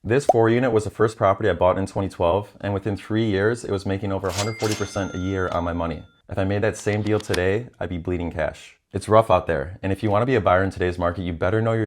This 4 unit was the first property I bought in 2012, and within 3 years, it was making over 140% a year on my money. If I made that same deal today, I'd be bleeding cash. It's rough out there, and if you want to be a buyer in today's market, you better know your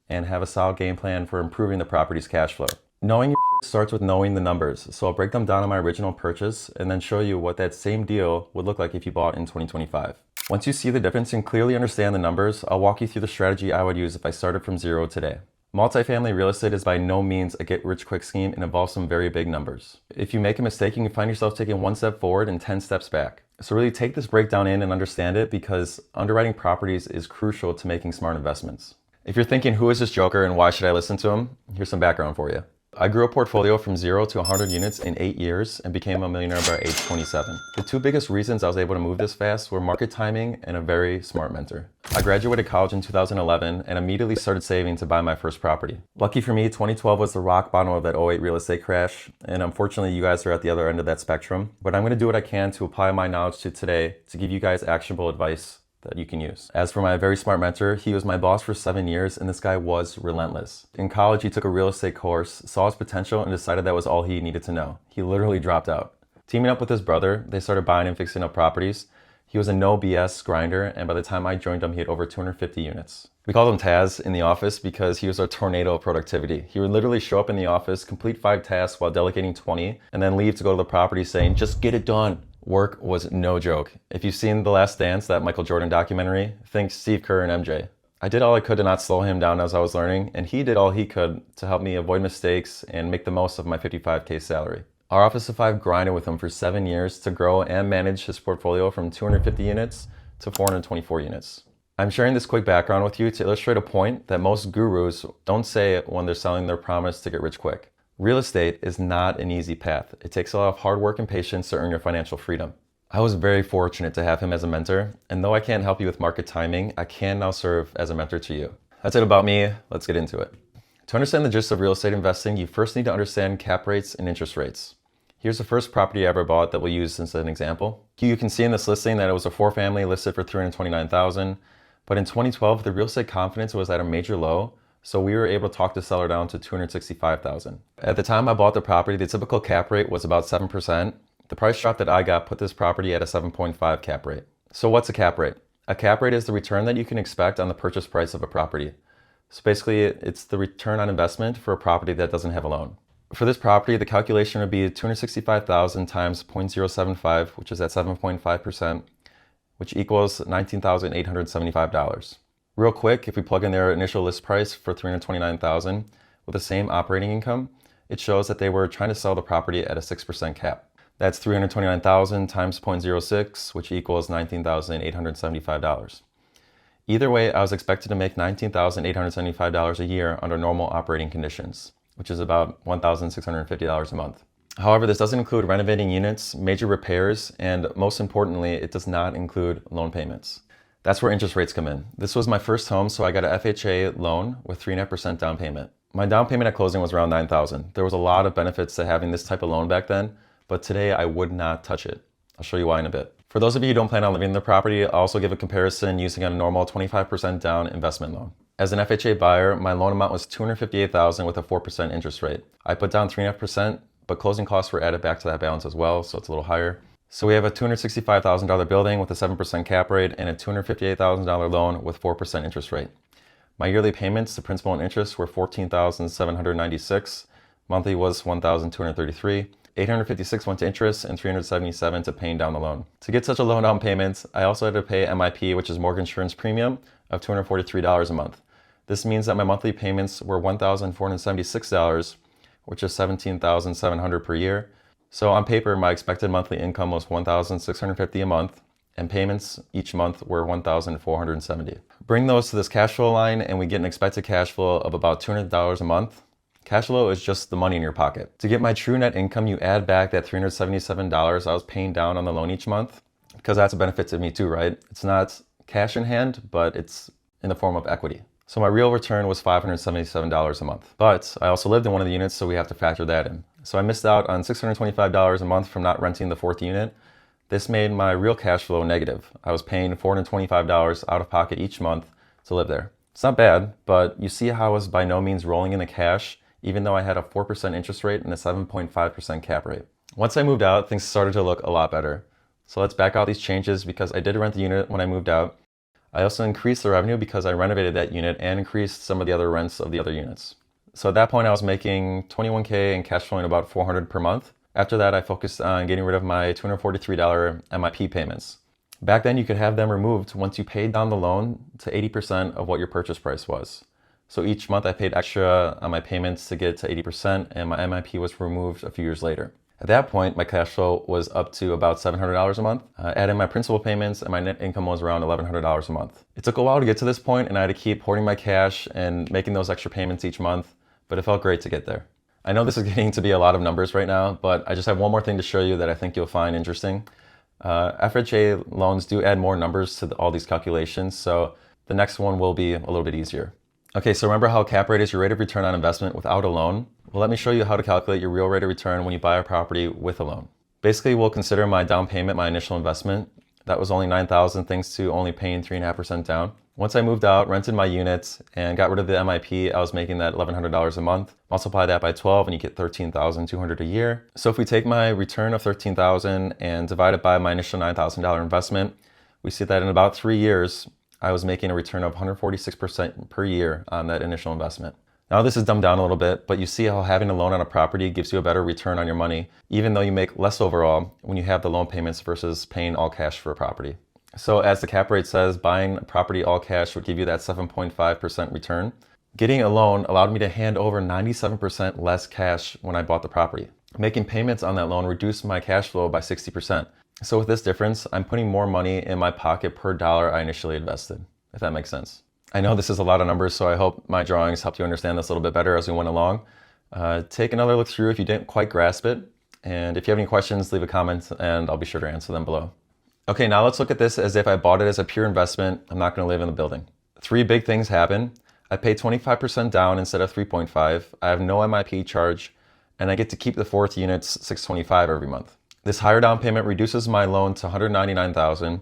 and have a solid game plan for improving the property's cash flow. Knowing your starts with knowing the numbers, so I'll break them down on my original purchase and then show you what that same deal would look like if you bought in 2025. Once you see the difference and clearly understand the numbers, I'll walk you through the strategy I would use if I started from zero today. Multifamily real estate is by no means a get-rich-quick scheme and involves some very big numbers. If you make a mistake, you can find yourself taking one step forward and 10 steps back. So really take this breakdown in and understand it, because underwriting properties is crucial to making smart investments. If you're thinking, who is this joker and why should I listen to him? Here's some background for you. I grew a portfolio from 0 to 100 units in 8 years and became a millionaire by age 27. The two biggest reasons I was able to move this fast were market timing and a very smart mentor. I graduated college in 2011 and immediately started saving to buy my first property. Lucky for me, 2012 was the rock bottom of that '08 real estate crash, and unfortunately you guys are at the other end of that spectrum. But I'm going to do what I can to apply my knowledge to today to give you guys actionable advice that you can use. As for my very smart mentor, he was my boss for 7 years, and this guy was relentless. In college, he took a real estate course, saw his potential, and decided that was all he needed to know. He literally dropped out. Teaming up with his brother, they started buying and fixing up properties. He was a no BS grinder, and by the time I joined him, he had over 250 units. We called him Taz in the office because he was a tornado of productivity. He would literally show up in the office, complete 5 tasks while delegating 20, and then leave to go to the property saying, "Just get it done." Work was no joke. If you've seen The Last Dance, that Michael Jordan documentary, think Steve Kerr and MJ. I did all I could to not slow him down as I was learning, and he did all he could to help me avoid mistakes and make the most of my 55K salary. Our Office of 5 grinded with him for 7 years to grow and manage his portfolio from 250 units to 424 units. I'm sharing this quick background with you to illustrate a point that most gurus don't say when they're selling their promise to get rich quick. Real estate is not an easy path. It takes a lot of hard work and patience to earn your financial freedom. I was very fortunate to have him as a mentor, and though I can't help you with market timing, I can now serve as a mentor to you. That's it about me. Let's get into it. To understand the gist of real estate investing, you first need to understand cap rates and interest rates. Here's the first property I ever bought that we'll use as an example. You can see in this listing that it was a 4-family listed for $329,000, but in 2012, the real estate confidence was at a major low, so we were able to talk the seller down to $265,000. At the time I bought the property, the typical cap rate was about 7%. The price drop that I got put this property at a 7.5 cap rate. So what's a cap rate? A cap rate is the return that you can expect on the purchase price of a property. So basically, it's the return on investment for a property that doesn't have a loan. For this property, the calculation would be $265,000 times 0.075, which is at 7.5%, which equals $19,875. Real quick, if we plug in their initial list price for $329,000 with the same operating income, it shows that they were trying to sell the property at a 6% cap. That's $329,000 times 0.06, which equals $19,875. Either way, I was expected to make $19,875 a year under normal operating conditions, which is about $1,650 a month. However, this doesn't include renovating units, major repairs, and most importantly, it does not include loan payments. That's where interest rates come in. This was my first home, so I got an FHA loan with 3.5% down payment. My down payment at closing was around $9,000. There was a lot of benefits to having this type of loan back then, but today I would not touch it. I'll show you why in a bit. For those of you who don't plan on living in the property, I'll also give a comparison using a normal 25% down investment loan. As an FHA buyer, my loan amount was $258,000 with a 4% interest rate. I put down 3.5%, but closing costs were added back to that balance as well, so it's a little higher. So we have a $265,000 building with a 7% cap rate and a $258,000 loan with 4% interest rate. My yearly payments to principal and interest were $14,796. Monthly was $1,233. $856 went to interest and $377 to paying down the loan. To get such a low down payment, I also had to pay MIP, which is mortgage insurance premium, of $243 a month. This means that my monthly payments were $1,476, which is $17,700 per year. So on paper, my expected monthly income was $1,650 a month, and payments each month were $1,470. Bring those to this cash flow line, and we get an expected cash flow of about $200 a month. Cash flow is just the money in your pocket. To get my true net income, you add back that $377 I was paying down on the loan each month, because that's a benefit to me too, right? It's not cash in hand, but it's in the form of equity. So my real return was $577 a month. But I also lived in one of the units, so we have to factor that in. So I missed out on $625 a month from not renting the 4th unit. This made my real cash flow negative. I was paying $425 out of pocket each month to live there. It's not bad, but you see how I was by no means rolling in the cash even though I had a 4% interest rate and a 7.5% cap rate. Once I moved out, things started to look a lot better. So let's back out these changes because I did rent the unit when I moved out. I also increased the revenue because I renovated that unit and increased some of the other rents of the other units. So at that point I was making $21K and cash flowing about $400 per month. After that, I focused on getting rid of my $243 MIP payments. Back then you could have them removed once you paid down the loan to 80% of what your purchase price was. So each month I paid extra on my payments to get to 80% and my MIP was removed a few years later. At that point, my cash flow was up to about $700 a month. Adding my principal payments and my net income was around $1,100 a month. It took a while to get to this point and I had to keep hoarding my cash and making those extra payments each month, but it felt great to get there. I know this is getting to be a lot of numbers right now, but I just have one more thing to show you that I think you'll find interesting. FHA loans do add more numbers to all these calculations, so the next one will be a little bit easier. Okay, so remember how cap rate is your rate of return on investment without a loan? Well, let me show you how to calculate your real rate of return when you buy a property with a loan. Basically, we'll consider my down payment, my initial investment. That was only $9,000 thanks to only paying 3.5% down. Once I moved out, rented my units, and got rid of the MIP, I was making that $1,100 a month. Multiply that by 12 and you get $13,200 a year. So if we take my return of $13,000 and divide it by my initial $9,000 investment, we see that in about 3 years, I was making a return of 146% per year on that initial investment. Now this is dumbed down a little bit, but you see how having a loan on a property gives you a better return on your money, even though you make less overall when you have the loan payments versus paying all cash for a property. So as the cap rate says, buying a property all cash would give you that 7.5% return. Getting a loan allowed me to hand over 97% less cash when I bought the property. Making payments on that loan reduced my cash flow by 60%. So with this difference, I'm putting more money in my pocket per dollar I initially invested, if that makes sense. I know this is a lot of numbers, so I hope my drawings helped you understand this a little bit better as we went along. Take another look through if you didn't quite grasp it. And if you have any questions, leave a comment and I'll be sure to answer them below. Okay, now let's look at this as if I bought it as a pure investment. I'm not going to live in the building. 3 big things happen. I pay 25% down instead of 3.5. I have no MIP charge, and I get to keep the 4th unit's $625 every month. This higher down payment reduces my loan to $199,000,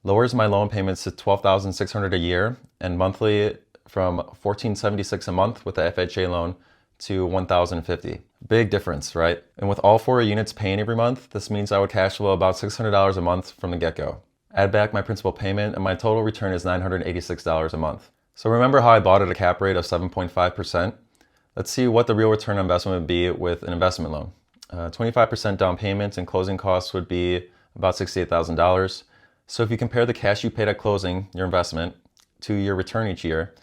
lowers my loan payments to $12,600 a year, and monthly from $1,476 a month with the FHA loan to $1,050. Big difference, right? And with all 4 units paying every month, this means I would cash flow about $600 a month from the get-go. Add back my principal payment and my total return is $986 a month. So remember how I bought at a cap rate of 7.5%? Let's see what the real return on investment would be with an investment loan. 25% down payments and closing costs would be about $68,000. So if you compare the cash you paid at closing, your investment, to your return each year,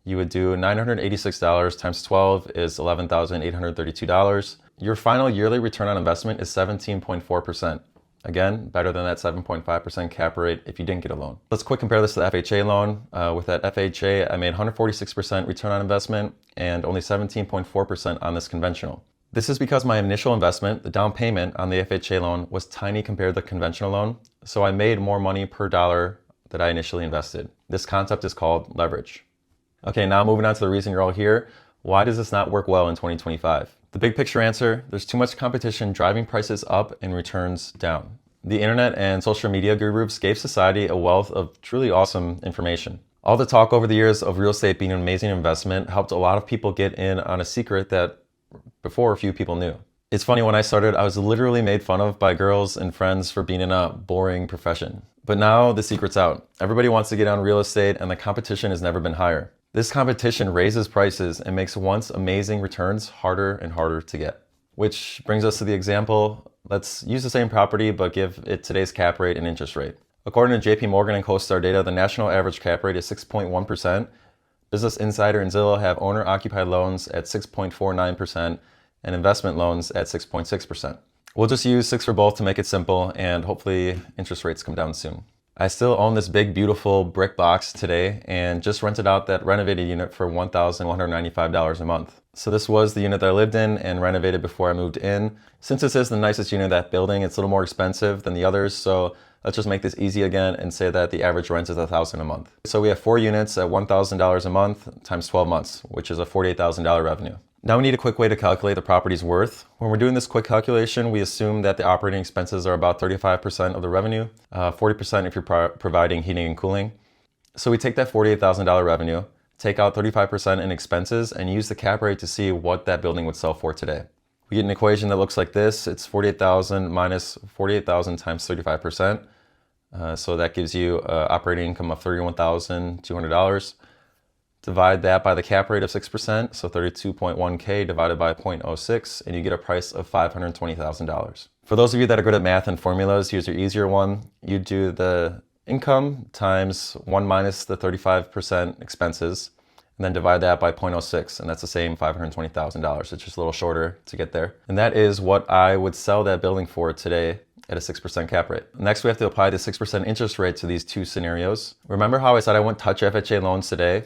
you would do $986 times 12 is $11,832. Your final yearly return on investment is 17.4%. Again, better than that 7.5% cap rate if you didn't get a loan. Let's quick compare this to the FHA loan. With that FHA, I made 146% return on investment and only 17.4% on this conventional. This is because my initial investment, the down payment on the FHA loan, was tiny compared to the conventional loan, so I made more money per dollar that I initially invested. This concept is called leverage. Okay, now moving on to the reason you're all here. Why does this not work well in 2025? The big picture answer, there's too much competition driving prices up and returns down. The internet and social media gurus gave society a wealth of truly awesome information. All the talk over the years of real estate being an amazing investment helped a lot of people get in on a secret that before a few people knew. It's funny, when I started, I was literally made fun of by girls and friends for being in a boring profession. But now the secret's out. Everybody wants to get on real estate and the competition has never been higher. This competition raises prices and makes once amazing returns harder and harder to get. Which brings us to the example. Let's use the same property but give it today's cap rate and interest rate. According to JP Morgan and CoStar data, the national average cap rate is 6.1%. Business Insider and Zillow have owner-occupied loans at 6.49% and investment loans at 6.6%. We'll just use 6 for both to make it simple, and hopefully interest rates come down soon. I still own this big, beautiful brick box today and just rented out that renovated unit for $1,195 a month. So this was the unit that I lived in and renovated before I moved in. Since this is the nicest unit in that building, it's a little more expensive than the others, so let's just make this easy again and say that the average rent is $1,000 a month. So we have 4 units at $1,000 a month times 12 months, which is a $48,000 revenue. Now we need a quick way to calculate the property's worth. When we're doing this quick calculation, we assume that the operating expenses are about 35% of the revenue, 40% if you're providing heating and cooling. So we take that $48,000 revenue, take out 35% in expenses, and use the cap rate to see what that building would sell for today. We get an equation that looks like this. It's 48,000 minus 48,000 times 35%. So that gives you operating income of $31,200. Divide that by the cap rate of 6%, so 32.1K divided by 0.06, and you get a price of $520,000. For those of you that are good at math and formulas, here's your easier one. You do the income times 1 minus the 35% expenses, and then divide that by 0.06, and that's the same $520,000. It's just a little shorter to get there. And that is what I would sell that building for today at a 6% cap rate. Next, we have to apply the 6% interest rate to these two scenarios. Remember how I said I wouldn't touch FHA loans today?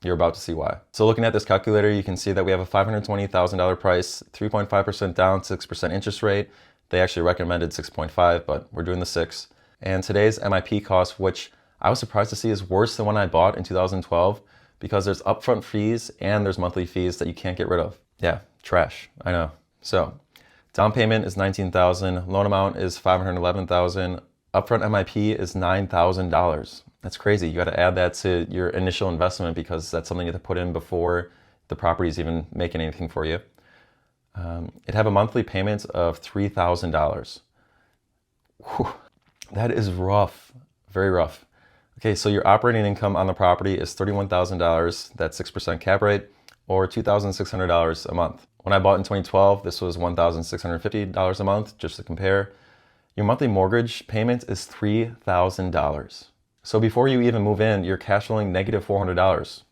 You're about to see why. So looking at this calculator, you can see that we have a $520,000 price, 3.5% down, 6% interest rate. They actually recommended 6.5, but we're doing the 6. And today's MIP cost, which I was surprised to see is worse than when I bought in 2012, because there's upfront fees and there's monthly fees that you can't get rid of. Yeah, trash, I know. So down payment is $19,000, loan amount is $511,000, upfront MIP is $9,000. That's crazy. You got to add that to your initial investment because that's something you have to put in before the property is even making anything for you. It'd have a monthly payment of $3,000. That is rough, very rough. Okay, so your operating income on the property is $31,000, that's 6% cap rate, or $2,600 a month. When I bought in 2012, this was $1,650 a month, just to compare. Your monthly mortgage payment is $3,000. So before you even move in, you're cash flowing negative $400.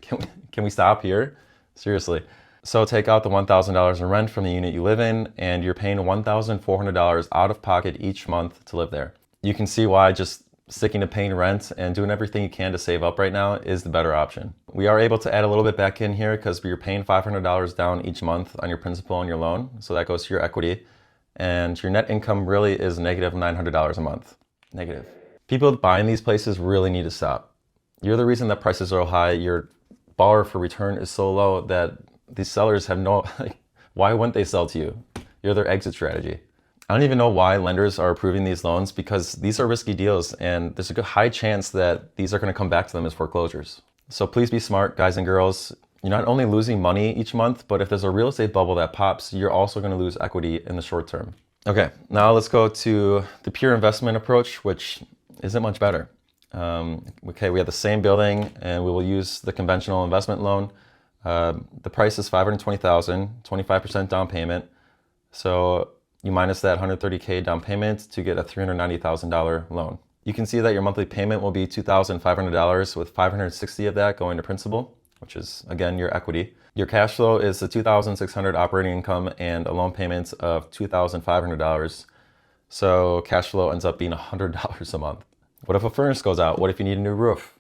Can we stop here? Seriously. So take out the $1,000 in rent from the unit you live in, and you're paying $1,400 out of pocket each month to live there. You can see why just sticking to paying rent and doing everything you can to save up right now is the better option. We are able to add a little bit back in here because you're paying $500 down each month on your principal on your loan. So that goes to your equity. And your net income really is negative $900 a month. Negative. People buying these places really need to stop. You're the reason that prices are high. Your bar for return is so low that these sellers have no, why wouldn't they sell to you? You're their exit strategy. I don't even know why lenders are approving these loans because these are risky deals and there's a good high chance that these are going to come back to them as foreclosures. So please be smart, guys and girls. You're not only losing money each month, but if there's a real estate bubble that pops, you're also going to lose equity in the short term. Okay, now let's go to the pure investment approach, which isn't much better. Okay, we have the same building and we will use the conventional investment loan. The price is $520,000, 25% down payment. So you minus that $130K down payment to get a $390,000 loan. You can see that your monthly payment will be $2,500 with $560 of that going to principal, which is again your equity. Your cash flow is the $2,600 operating income and a loan payment of $2,500. So cash flow ends up being $100 a month. What if a furnace goes out? What if you need a new roof?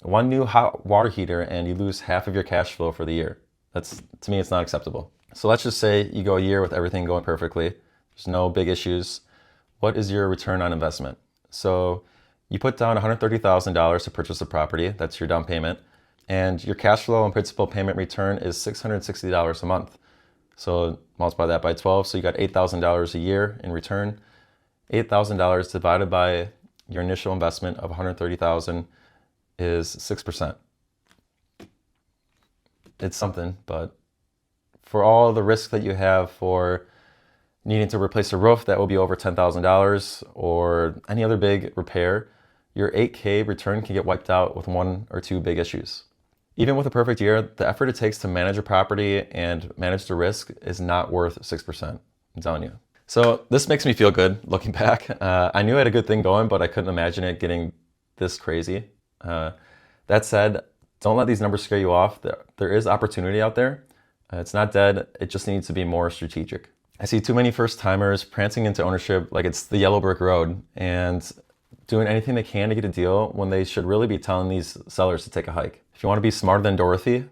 One new hot water heater and you lose half of your cash flow for the year. To me, it's not acceptable. So let's just say you go a year with everything going perfectly. There's no big issues. What is your return on investment? So you put down $130,000 to purchase a property. That's your down payment. And your cash flow and principal payment return is $660 a month. So multiply that by 12. So you got $8,000 a year in return. $8,000 divided by your initial investment of $130,000 is 6%. It's something, but for all the risk that you have for needing to replace a roof, that will be over $10,000, or any other big repair, your 8K return can get wiped out with 1 or 2 big issues. Even with a perfect year, the effort it takes to manage a property and manage the risk is not worth 6%. I'm telling you. So this makes me feel good looking back. I knew I had a good thing going, but I couldn't imagine it getting this crazy. That said, don't let these numbers scare you off. There is opportunity out there. It's not dead. It just needs to be more strategic. I see too many first timers prancing into ownership like it's the yellow brick road and doing anything they can to get a deal when they should really be telling these sellers to take a hike. If you want to be smarter than Dorothy,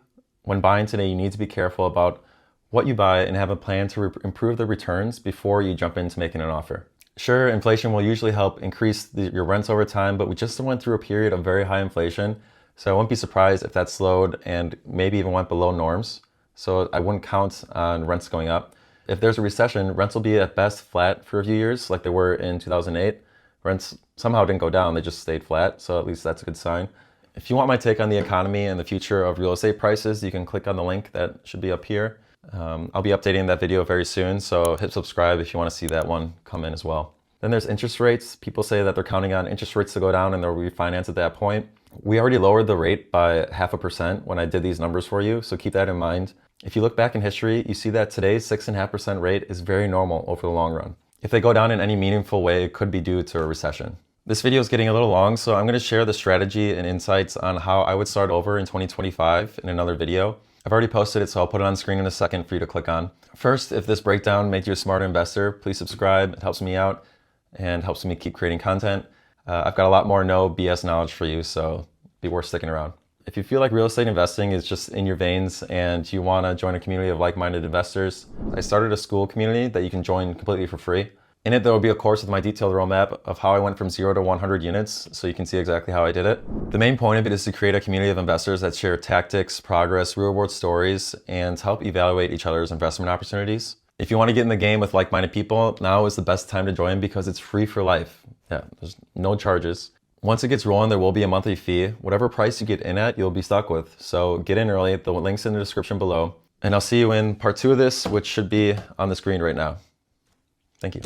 when buying today, you need to be careful about what you buy and have a plan to improve the returns before you jump into making an offer. Sure, inflation will usually help increase your rents over time, but we just went through a period of very high inflation. So I wouldn't be surprised if that slowed and maybe even went below norms. So I wouldn't count on rents going up. If there's a recession, rents will be at best flat for a few years like they were in 2008. Rents somehow didn't go down, they just stayed flat. So at least that's a good sign. If you want my take on the economy and the future of real estate prices, you can click on the link that should be up here. I'll be updating that video very soon, so hit subscribe if you want to see that one come in as well. Then there's interest rates. People say that they're counting on interest rates to go down and they'll refinance at that point. We already lowered the rate by 0.5% when I did these numbers for you, so keep that in mind. If you look back in history, you see that today's 6.5% rate is very normal over the long run. If they go down in any meaningful way, it could be due to a recession. This video is getting a little long, so I'm going to share the strategy and insights on how I would start over in 2025 in another video. I've already posted it, so I'll put it on screen in a second for you to click on. First, if this breakdown made you a smarter investor, please subscribe. It helps me out and helps me keep creating content. I've got a lot more no BS knowledge for you, so be worth sticking around. If you feel like real estate investing is just in your veins and you want to join a community of like-minded investors, I started a school community that you can join completely for free. In it, there will be a course with my detailed roadmap of how I went from 0 to 100 units, so you can see exactly how I did it. The main point of it is to create a community of investors that share tactics, progress, real-world stories, and help evaluate each other's investment opportunities. If you want to get in the game with like-minded people, now is the best time to join because it's free for life. Yeah, there's no charges. Once it gets rolling, there will be a monthly fee. Whatever price you get in at, you'll be stuck with. So get in early. The link's in the description below. And I'll see you in part 2 of this, which should be on the screen right now. Thank you.